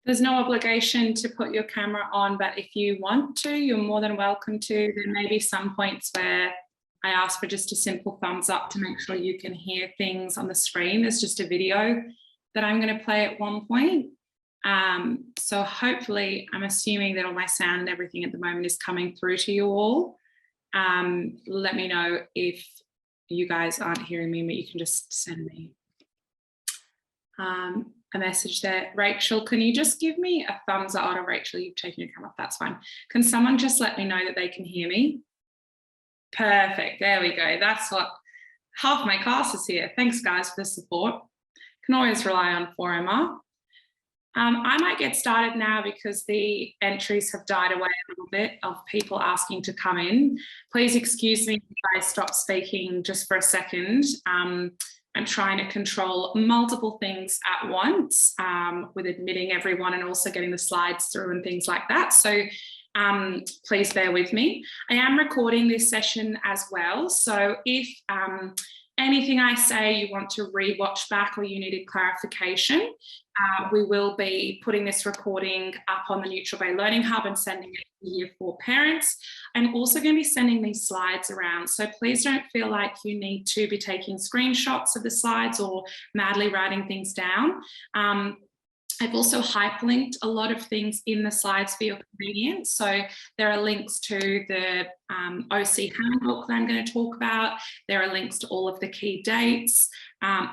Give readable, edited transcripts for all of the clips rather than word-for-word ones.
There's no obligation to put your camera on, but if you want to, you're more than welcome to. There may be some points where I ask for just a simple thumbs up to make sure you can hear things on the screen. There's just a video that I'm going to play at one point. So hopefully, I'm assuming that all my sound and everything at the moment is coming through to you all. Let me know if you guys aren't hearing me, but you can just send me a message there. Rachel, can you just give me a thumbs up? Oh, Rachel, you've taken your camera off, that's fine. Can someone just let me know that they can hear me? Perfect, there we go. That's what half my class is here. Thanks guys for the support. Can always rely on Forumer. I might get started now because the entries have died away a little bit of people asking to come in. Please excuse me if I stop speaking just for a second. I'm trying to control multiple things at once with admitting everyone and also getting the slides through and things like that. So please bear with me. I am recording this session as well. So if anything I say you want to re-watch back or you needed clarification, we will be putting this recording up on the Neutral Bay Learning Hub and sending it to Year 4 parents. I'm also going to be sending these slides around, so please don't feel like you need to be taking screenshots of the slides or madly writing things down. I've also hyperlinked a lot of things in the slides for your convenience. So there are links to the OC handbook that I'm going to talk about. There are links to all of the key dates.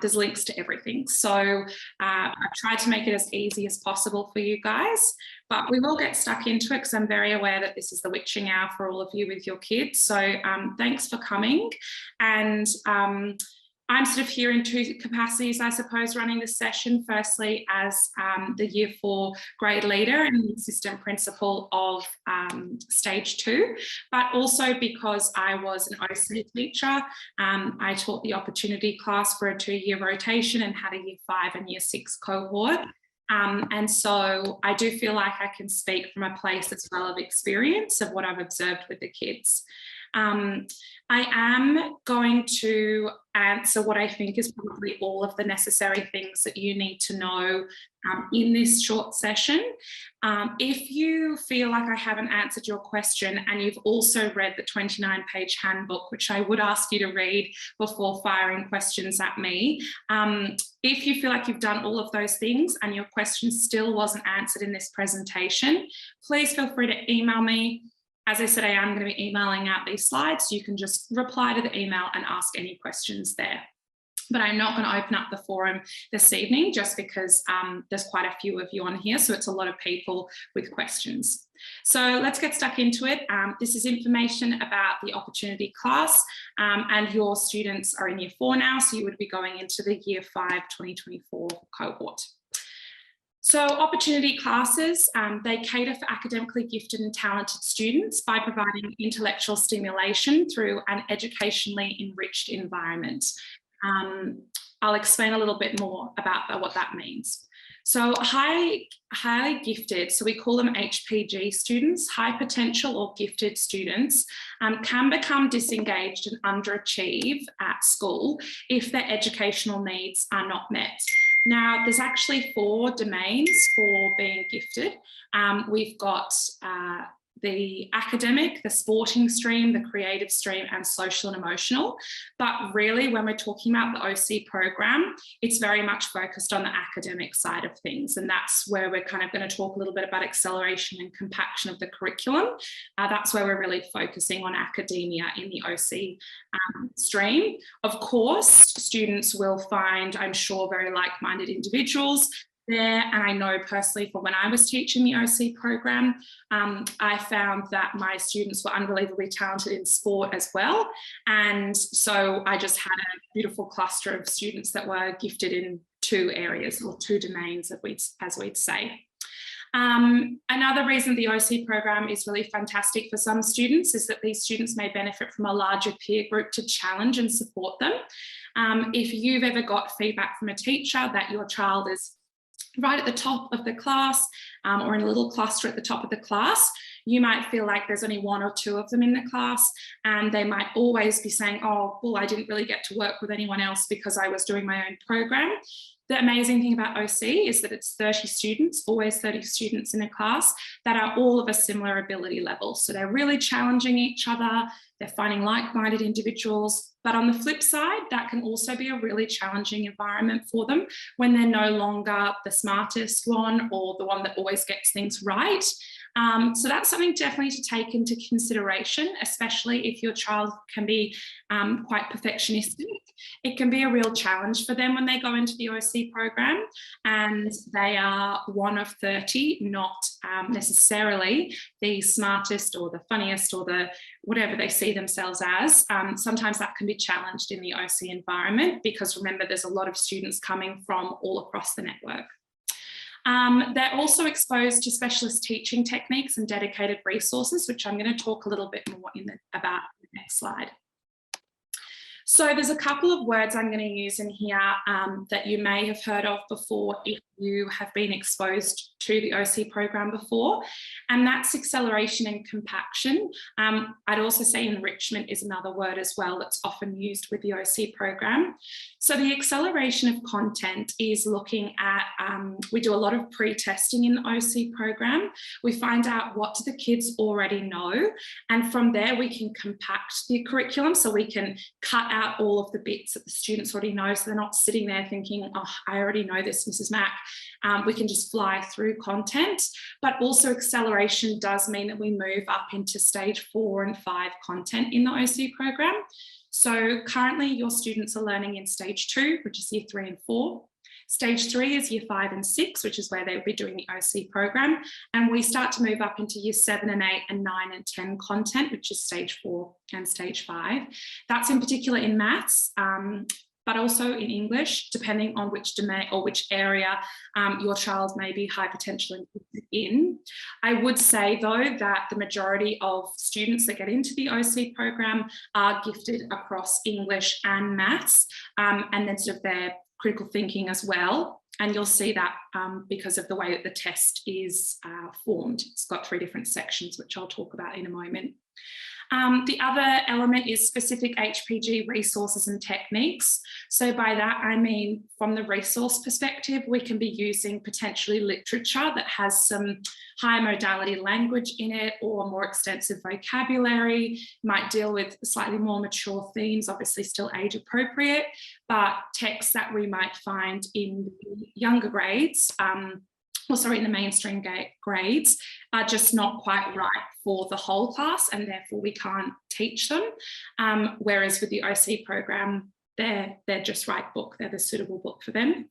There's links to everything. So I've tried to make it as easy as possible for you guys, but we will get stuck into it because I'm very aware that this is the witching hour for all of you with your kids. So thanks for coming. And I'm sort of here in two capacities, I suppose, running this session. Firstly, as the Year 4 grade leader and the assistant principal of Stage 2, but also because I was an OC teacher. I taught the opportunity class for a 2-year rotation and had a Year 5 and Year 6 cohort. And so I do feel like I can speak from a place as well of experience of what I've observed with the kids. I am going to answer what I think is probably all of the necessary things that you need to know in this short session. If you feel like I haven't answered your question and you've also read the 29-page handbook, which I would ask you to read before firing questions at me, if you feel like you've done all of those things and your question still wasn't answered in this presentation, please feel free to email me. As I said, I am going to be emailing out these slides. So you can just reply to the email and ask any questions there. But I'm not going to open up the forum this evening just because there's quite a few of you on here. So it's a lot of people with questions. So let's get stuck into it. This is information about the opportunity class and your students are in Year 4 now. So you would be going into the Year 5 2024 cohort. So opportunity classes, they cater for academically gifted and talented students by providing intellectual stimulation through an educationally enriched environment. I'll explain a little bit more about what that means. So highly gifted, so we call them HPG students, high potential or gifted students, can become disengaged and underachieve at school if their educational needs are not met. Now, there's actually 4 domains for being gifted. We've got the academic, the sporting stream, the creative stream, and social and emotional. But really, when we're talking about the OC program, it's very much focused on the academic side of things. And that's where we're kind of going to talk a little bit about acceleration and compaction of the curriculum. That's where we're really focusing on academia in the OC stream. Of course, students will find, I'm sure, very like-minded individuals there. And I know personally from when I was teaching the OC program, I found that my students were unbelievably talented in sport as well. And so I just had a beautiful cluster of students that were gifted in 2 areas or 2 domains, as we'd say. Another reason the OC program is really fantastic for some students is that these students may benefit from a larger peer group to challenge and support them. If you've ever got feedback from a teacher that your child is right at the top of the class or in a little cluster at the top of the class, you might feel like there's only 1 or 2 of them in the class, and they might always be saying, oh, well, I didn't really get to work with anyone else because I was doing my own program. The amazing thing about OC is that it's 30 students, always 30 students in a class that are all of a similar ability level. So they're really challenging each other, they're finding like-minded individuals. But on the flip side, that can also be a really challenging environment for them when they're no longer the smartest one or the one that always gets things right. So that's something definitely to take into consideration, especially if your child can be quite perfectionistic. It can be a real challenge for them when they go into the OC program and they are one of 30, not necessarily the smartest or the funniest or the whatever they see themselves as. Sometimes that can be challenged in the OC environment because remember, there's a lot of students coming from all across the network. They're also exposed to specialist teaching techniques and dedicated resources, which I'm going to talk a little bit more about in the next slide. So there's a couple of words I'm going to use in here that you may have heard of before if you have been exposed to the OC program before, and that's acceleration and compaction. I'd also say enrichment is another word as well that's often used with the OC program. So the acceleration of content is looking at, we do a lot of pre-testing in the OC program. We find out what do the kids already know, and from there we can compact the curriculum, so we can cut out all of the bits that the students already know, so they're not sitting there thinking, oh, I already know this, Mrs. Mack. We can just fly through content, but also acceleration does mean that we move up into stage 4 and 5 content in the OC program. So currently your students are learning in stage 2, which is year 3 and 4. Stage 3 is year 5 and 6, which is where they'll be doing the OC program. And we start to move up into year 7 and 8 and 9 and 10 content, which is stage 4 and stage 5. That's in particular in maths, but also in English, depending on which domain or which area your child may be high potential in. I would say though that the majority of students that get into the OC program are gifted across English and maths, and then sort of their critical thinking as well. And you'll see that because of the way that the test is formed. It's got 3 different sections, which I'll talk about in a moment. The other element is specific HPG resources and techniques. So by that, I mean, from the resource perspective, we can be using potentially literature that has some high modality language in it or more extensive vocabulary, might deal with slightly more mature themes, obviously still age appropriate, but texts that we might find in younger grades, in the mainstream grades, are just not quite right for the whole class, and therefore we can't teach them. Whereas with the OC program, they're just right book, they're the suitable book for them.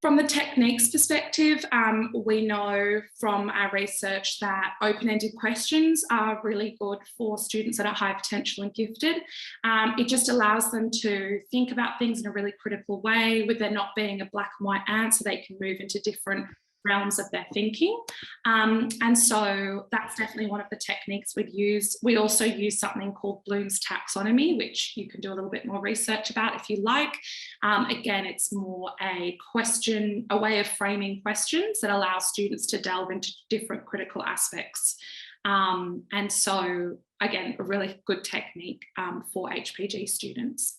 From the techniques perspective, we know from our research that open-ended questions are really good for students that are high potential and gifted. It just allows them to think about things in a really critical way, with there not being a black and white answer. They can move into different realms of their thinking. And so that's definitely one of the techniques we'd use. We also use something called Bloom's taxonomy, which you can do a little bit more research about if you like. Again, it's more a way of framing questions that allows students to delve into different critical aspects. And so again, a really good technique for HPG students.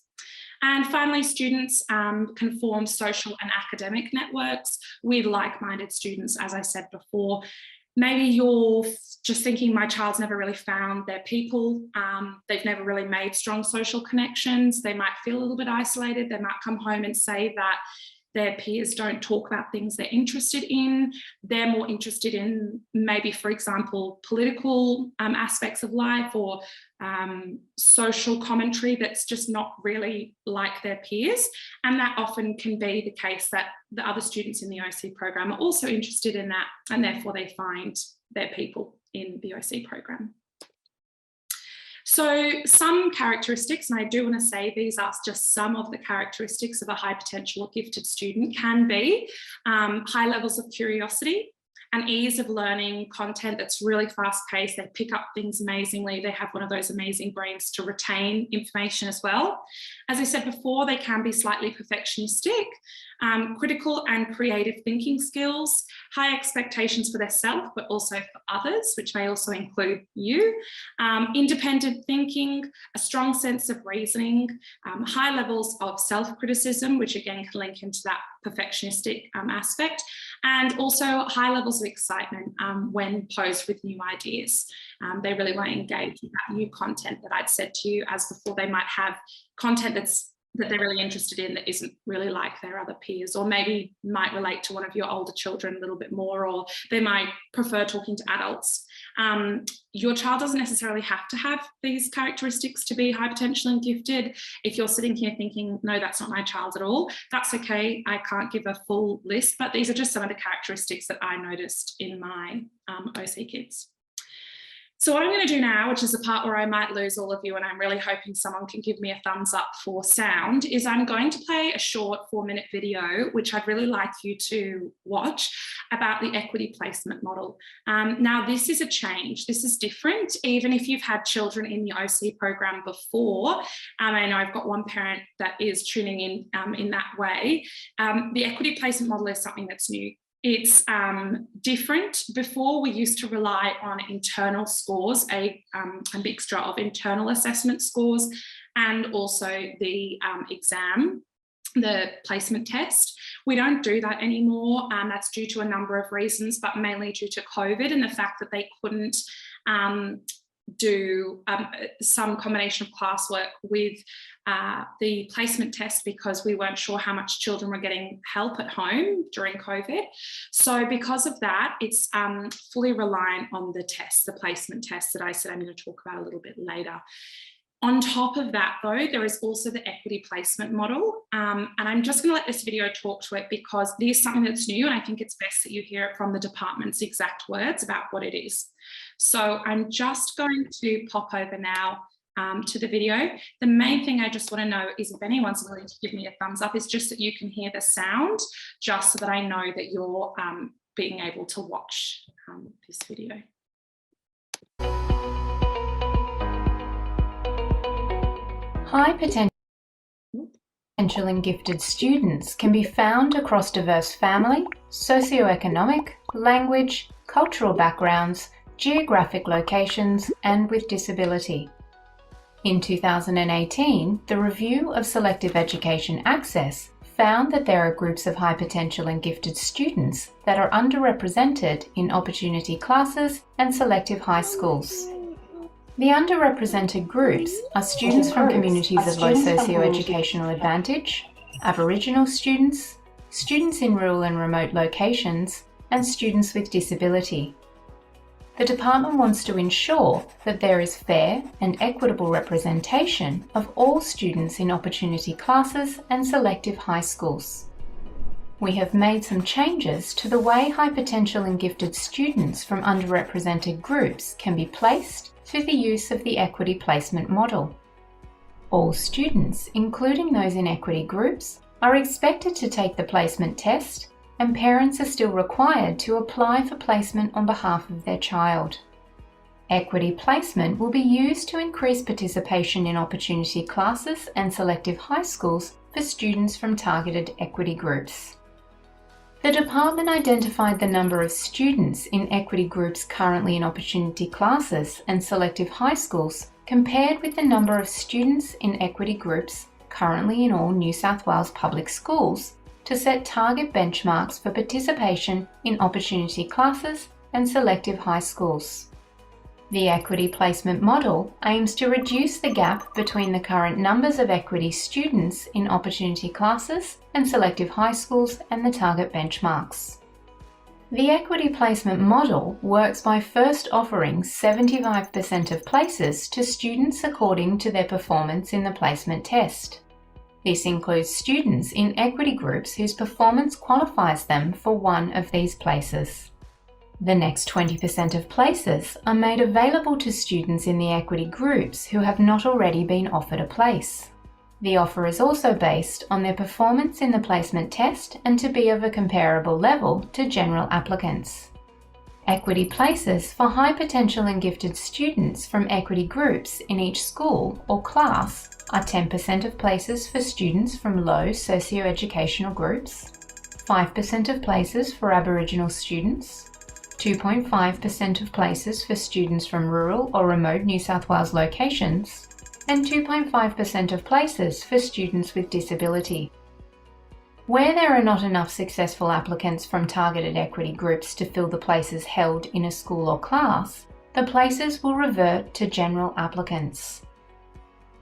And finally, students can form social and academic networks with like-minded students, as I said before. Maybe you're just thinking, my child's never really found their people. They've never really made strong social connections. They might feel a little bit isolated. They might come home and say that their peers don't talk about things they're interested in. They're more interested in maybe, for example, political aspects of life or social commentary that's just not really like their peers. And that often can be the case that the other students in the OC program are also interested in that, and therefore they find their people in the OC program. So some characteristics, and I do want to say these are just some of the characteristics of a high potential or gifted student, can be high levels of curiosity an ease of learning, content that's really fast-paced. They pick up things amazingly. They have one of those amazing brains to retain information as well. As I said before, they can be slightly perfectionistic, critical and creative thinking skills, high expectations for themselves, but also for others, which may also include you, independent thinking, a strong sense of reasoning, high levels of self-criticism, which again can link into that perfectionistic aspect, and also high levels of excitement when posed with new ideas. They really want to engage with that new content that I'd said to you as before. They might have content that they're really interested in that isn't really like their other peers, or maybe might relate to one of your older children a little bit more, or they might prefer talking to adults. Your child doesn't necessarily have to have these characteristics to be high potential and gifted. If you're sitting here thinking, no, that's not my child at all, that's okay. I can't give a full list, but these are just some of the characteristics that I noticed in my OC kids. So what I'm going to do now, which is the part where I might lose all of you, and I'm really hoping someone can give me a thumbs up for sound, is I'm going to play a short 4-minute video, which I'd really like you to watch, about the equity placement model. Now, this is a change. This is different, even if you've had children in the OC program before. I know I've got one parent that is tuning in that way. The equity placement model is something that's new. It's different. Before, we used to rely on internal scores, a mixture of internal assessment scores and also the exam, the placement test. We don't do that anymore. That's due to a number of reasons, but mainly due to COVID and the fact that they couldn't do some combination of classwork with the placement test because we weren't sure how much children were getting help at home during COVID. So because of that, it's fully reliant on the test, the placement test that I said I'm going to talk about a little bit later. On top of that, though, there is also the equity placement model. And I'm just going to let this video talk to it because this is something that's new, and I think it's best that you hear it from the department's exact words about what it is. So I'm just going to pop over now to the video. The main thing I just want to know is if anyone's willing to give me a thumbs up, is just that you can hear the sound, just so that I know that you're being able to watch this video. High potential and gifted students can be found across diverse family, socioeconomic, language, cultural backgrounds, geographic locations, and with disability. In 2018, the Review of Selective Education Access found that there are groups of high potential and gifted students that are underrepresented in opportunity classes and selective high schools. The underrepresented groups are students from communities of low socio-educational advantage, Aboriginal students, students in rural and remote locations, and students with disability. The department wants to ensure that there is fair and equitable representation of all students in opportunity classes and selective high schools. We have made some changes to the way high potential and gifted students from underrepresented groups can be placed through the use of the equity placement model. All students, including those in equity groups, are expected to take the placement test, and parents are still required to apply for placement on behalf of their child. Equity placement will be used to increase participation in opportunity classes and selective high schools for students from targeted equity groups. The department identified the number of students in equity groups currently in opportunity classes and selective high schools compared with the number of students in equity groups currently in all New South Wales public schools to set target benchmarks for participation in opportunity classes and selective high schools. The equity placement model aims to reduce the gap between the current numbers of equity students in opportunity classes and selective high schools and the target benchmarks. The equity placement model works by first offering 75% of places to students according to their performance in the placement test. This includes students in equity groups whose performance qualifies them for one of these places. The next 20% of places are made available to students in the equity groups who have not already been offered a place. The offer is also based on their performance in the placement test and to be of a comparable level to general applicants. Equity places for high potential and gifted students from equity groups in each school or class are 10% of places for students from low socio-educational groups, 5% of places for Aboriginal students, 2.5% of places for students from rural or remote New South Wales locations, and 2.5% of places for students with disability. Where there are not enough successful applicants from targeted equity groups to fill the places held in a school or class, the places will revert to general applicants.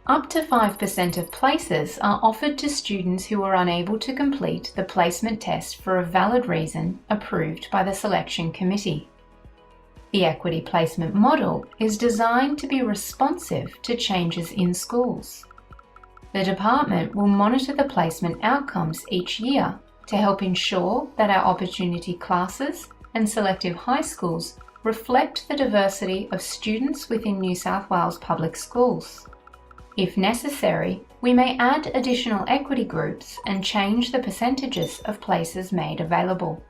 Up to 5% of places are offered to students who are unable to complete the placement test for a valid reason approved by the selection committee. The equity placement model is designed to be responsive to changes in schools. The department will monitor the placement outcomes each year to help ensure that our opportunity classes and selective high schools reflect the diversity of students within New South Wales public schools. If necessary, we may add additional equity groups and change the percentages of places made available.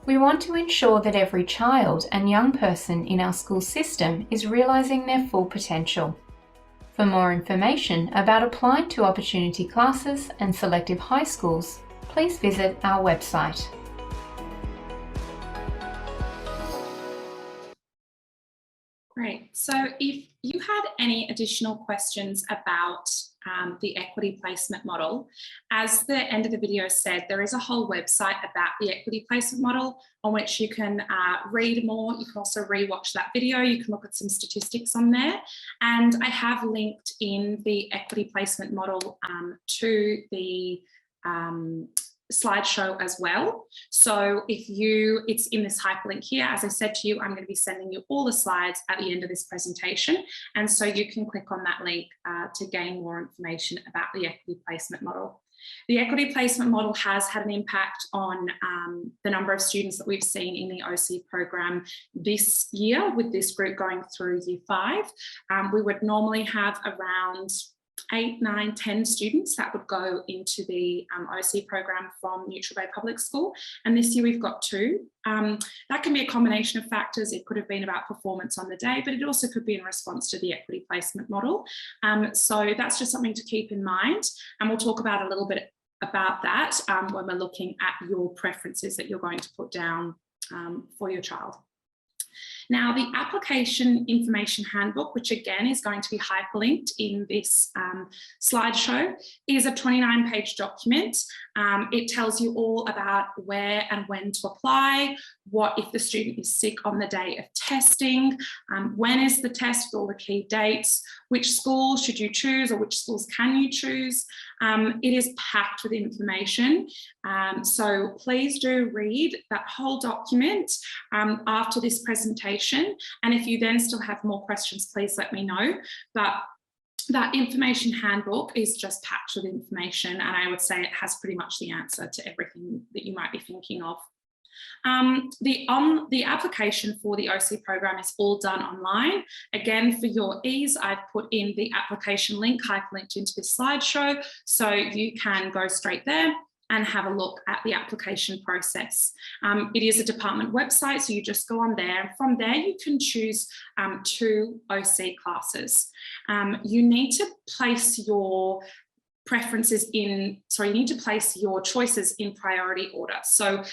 We want to ensure that every child and young person in our school system is realising their full potential. For more information about applying to opportunity classes and selective high schools, please visit our website. Great. So if you had any additional questions about the equity placement model, as the end of the video said, there is a whole website about the equity placement model on which you can read more. You can also rewatch that video. You can look at some statistics on there. And I have linked in the equity placement model to the slideshow as well. So it's in this hyperlink here. As I said to you, I'm going to be sending you all the slides at the end of this presentation. And so you can click on that link to gain more information about the equity placement model. The equity placement model has had an impact on the number of students that we've seen in the OC program this year with this group going through year 5. We would normally have around 8, 9, 10 students that would go into the OC program from Neutral Bay Public School. And this year we've got 2. That can be a combination of factors. It could have been about performance on the day, but it also could be in response to the equity placement model. So that's just something to keep in mind. And we'll talk about a little bit about that when we're looking at your preferences that you're going to put down for your child. Now, the application information handbook, which again is going to be hyperlinked in this slideshow, is a 29-page document. It tells you all about where and when to apply, what if the student is sick on the day of testing, when is the test with all the key dates, which schools should you choose or which schools can you choose. It is packed with information. So please do read that whole document after this presentation. And if you then still have more questions, please let me know. But that information handbook is just packed with information, and I would say it has pretty much the answer to everything that you might be thinking of. The application for the OC program is all done online. Again, for your ease, I've put in the application link hyperlinked into this slideshow, so you can go straight there and have a look at the application process. It is a department website, so you just go on there. From there, you can choose 2 OC classes. You need to place your preferences in, sorry, you need to place your choices in priority order. So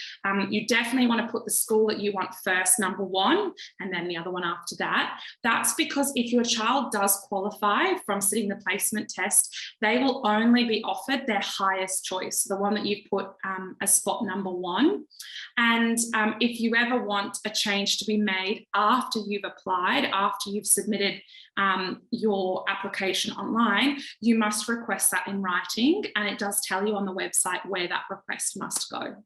you definitely want to put the school that you want first, number 1, and then the other one after that. That's because if your child does qualify from sitting the placement test, they will only be offered their highest choice, the one that you've put as spot number 1. And if you ever want a change to be made after you've applied, after you've submitted your application online, you must request that in writing, and it does tell you on the website where that request must go.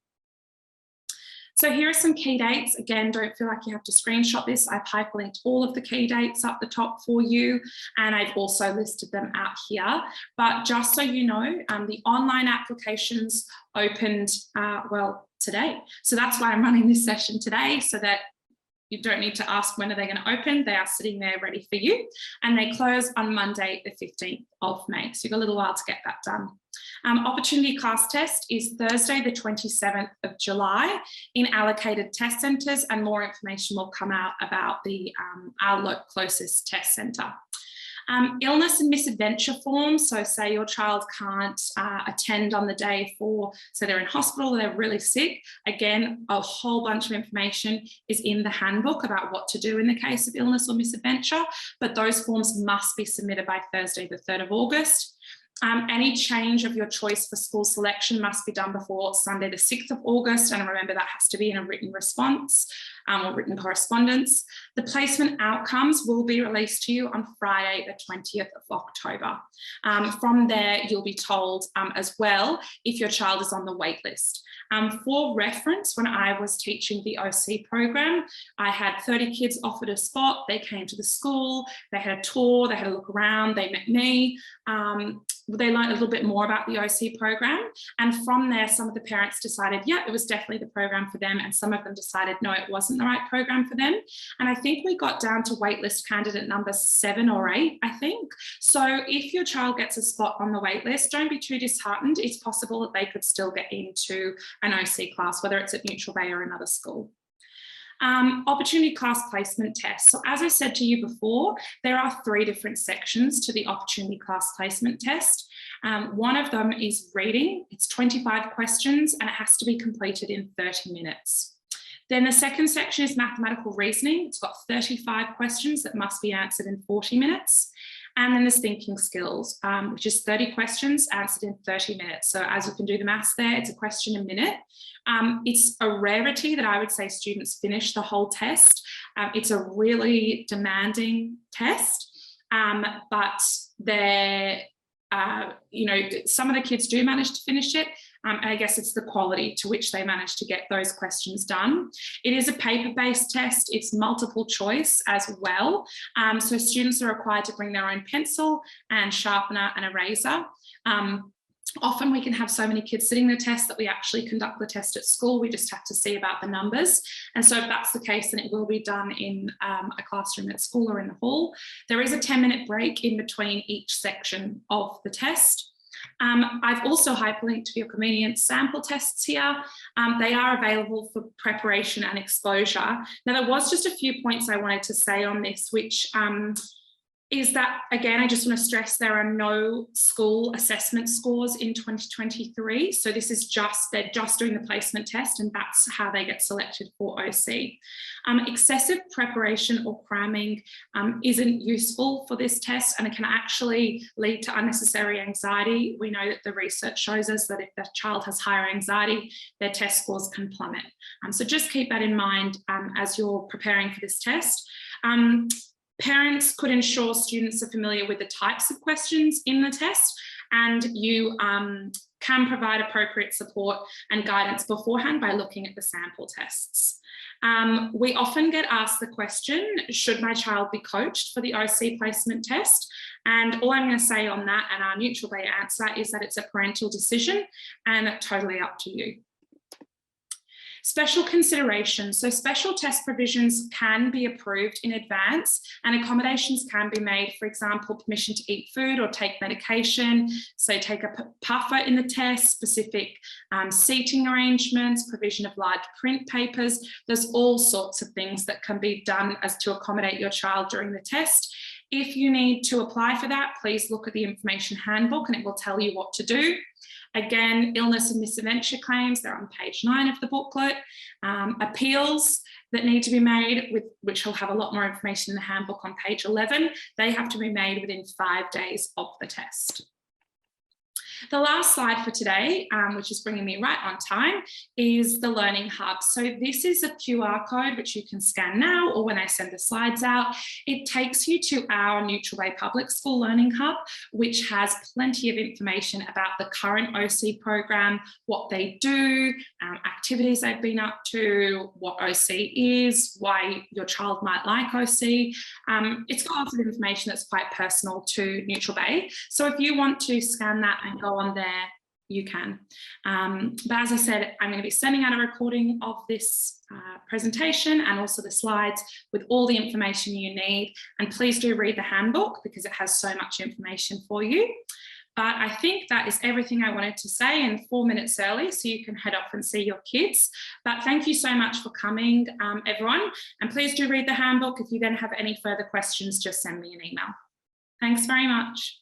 So here are some key dates. Again, don't feel like you have to screenshot this. I've hyperlinked all of the key dates up the top for you, and I've also listed them out here. But just so you know, the online applications opened, well, today. So that's why I'm running this session today, so that you don't need to ask when are they going to open. They are sitting there ready for you, and they close on Monday, the 15th of May. So you've got a little while to get that done. Opportunity class test is Thursday, the 27th of July in allocated test centres, and more information will come out about our closest test centre. Illness and misadventure forms, so say your child can't attend on the day so they're in hospital, they're really sick. Again, a whole bunch of information is in the handbook about what to do in the case of illness or misadventure, but those forms must be submitted by Thursday, the 3rd of August. Any change of your choice for school selection must be done before Sunday, the 6th of August. And remember, that has to be in a written response or written correspondence. The placement outcomes will be released to you on Friday, the 20th of October. From there, you'll be told as well if your child is on the wait list. For reference, when I was teaching the OC program, I had 30 kids offered a spot. They came to the school, they had a tour, they had a look around, they met me. They learned a little bit more about the OC program. And from there, some of the parents decided, yeah, it was definitely the program for them. And some of them decided, no, it wasn't the right program for them. And I think we got down to waitlist candidate number 7 or 8, I think. So if your child gets a spot on the waitlist, don't be too disheartened. It's possible that they could still get into an OC class, whether it's at Neutral Bay or another school. Opportunity class placement test. So as I said to you before, there are 3 different sections to the opportunity class placement test. One of them is reading. It's 25 questions and it has to be completed in 30 minutes. Then the second section is mathematical reasoning. It's got 35 questions that must be answered in 40 minutes. And then there's thinking skills, which is 30 questions answered in 30 minutes. So as you can do the maths there, it's a question a minute. It's a rarity that I would say students finish the whole test. It's a really demanding test, but they're, some of the kids do manage to finish it. And I guess it's the quality to which they manage to get those questions done. It is a paper-based test. It's multiple choice as well. So students are required to bring their own pencil and sharpener and eraser. Often we can have so many kids sitting the test that we actually conduct the test at school. We just have to see about the numbers. And so if that's the case, then it will be done in a classroom at school or in the hall. There is a 10-minute break in between each section of the test. I've also hyperlinked for your convenience sample tests here. They are available for preparation and exposure. Now, there was just a few points I wanted to say on this, which is that, again, I just want to stress there are no school assessment scores in 2023. So this is they're just doing the placement test, and that's how they get selected for OC. Excessive preparation or cramming isn't useful for this test, and it can actually lead to unnecessary anxiety. We know that the research shows us that if the child has higher anxiety, their test scores can plummet. So just keep that in mind as you're preparing for this test. Parents could ensure students are familiar with the types of questions in the test, and you can provide appropriate support and guidance beforehand by looking at the sample tests. We often get asked the question, should my child be coached for the OC placement test? And all I'm going to say on that, and our Neutral Bay answer, is that it's a parental decision and totally up to you. Special considerations. So special test provisions can be approved in advance, and accommodations can be made, for example, permission to eat food or take medication, so take a puffer in the test, specific seating arrangements, provision of large print papers. There's all sorts of things that can be done as to accommodate your child during the test. If you need to apply for that, please look at the information handbook and it will tell you what to do. Again, illness and misadventure claims, they're on page 9 of the booklet. Appeals that need to be made, which will have a lot more information in the handbook on page 11, they have to be made within 5 days of the test. The last slide for today, which is bringing me right on time, is the Learning Hub. So this is a QR code which you can scan now or when I send the slides out. It takes you to our Neutral Bay Public School Learning Hub, which has plenty of information about the current OC program, what they do, activities they've been up to, what OC is, why your child might like OC. It's got lots of information that's quite personal to Neutral Bay. So if you want to scan that and go on there, you can. But as I said, I'm going to be sending out a recording of this presentation and also the slides with all the information you need. And please do read the handbook because it has so much information for you. But I think that is everything I wanted to say, in 4 minutes early, so you can head off and see your kids. But thank you so much for coming, everyone. And please do read the handbook. If you then have any further questions, just send me an email. Thanks very much.